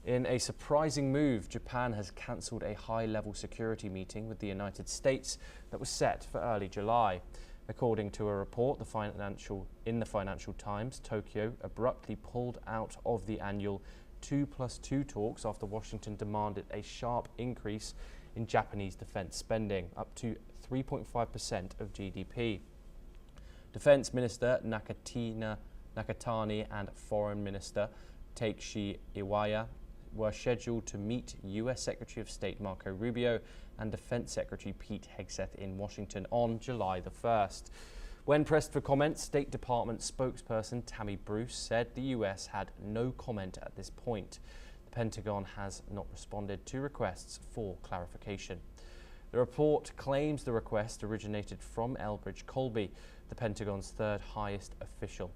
In a surprising move, Japan has cancelled a high-level security meeting with the United States that was set for early July. According to a report in the Financial Times, Tokyo abruptly pulled out of the annual 2+2 talks after Washington demanded a sharp increase in Japanese defense spending, up to 3.5% of GDP. Defense Minister Nakatani and Foreign Minister Takeshi Iwaya were scheduled to meet U.S. Secretary of State Marco Rubio and Defense Secretary Pete Hegseth in Washington on July the 1st. When pressed for comment, State Department spokesperson Tammy Bruce said the U.S. had no comment at this point. The Pentagon has not responded to requests for clarification. The report claims the request originated from Elbridge Colby, the Pentagon's third highest official.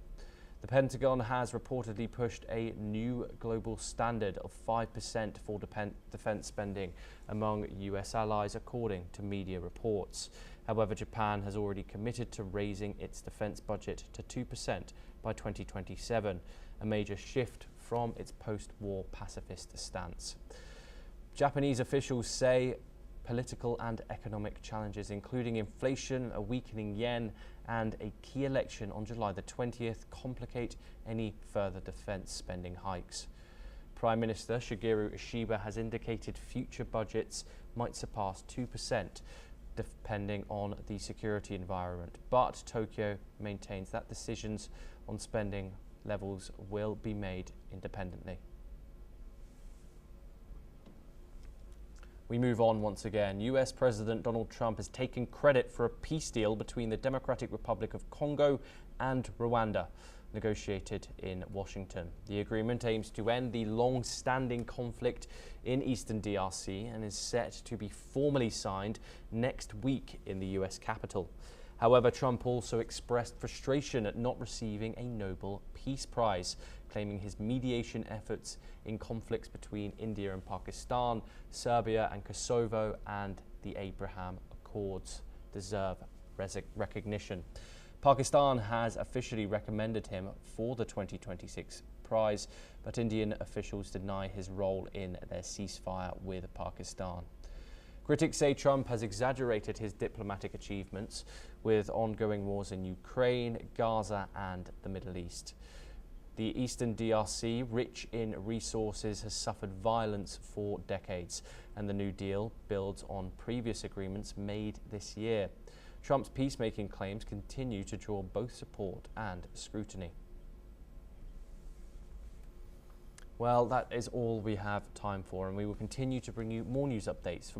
The Pentagon has reportedly pushed a new global standard of 5% for defense spending among U.S. allies, according to media reports. However, Japan has already committed to raising its defense budget to 2% by 2027, a major shift from its post-war pacifist stance. Japanese officials say political and economic challenges, including inflation, a weakening yen, and a key election on July the 20th, complicate any further defense spending hikes. Prime Minister Shigeru Ishiba has indicated future budgets might surpass 2%, depending on the security environment. But Tokyo maintains that decisions on spending levels will be made independently. We move on once again. US President Donald Trump has taken credit for a peace deal between the Democratic Republic of Congo and Rwanda, negotiated in Washington. The agreement aims to end the long-standing conflict in eastern DRC and is set to be formally signed next week in the US Capitol. However, Trump also expressed frustration at not receiving a Nobel Peace Prize, claiming his mediation efforts in conflicts between India and Pakistan, Serbia and Kosovo, and the Abraham Accords deserve recognition. Pakistan has officially recommended him for the 2026 prize, but Indian officials deny his role in their ceasefire with Pakistan. Critics say Trump has exaggerated his diplomatic achievements with ongoing wars in Ukraine, Gaza, and the Middle East. The eastern DRC, rich in resources, has suffered violence for decades, and the New Deal builds on previous agreements made this year. Trump's peacemaking claims continue to draw both support and scrutiny. Well, that is all we have time for, and we will continue to bring you more news updates from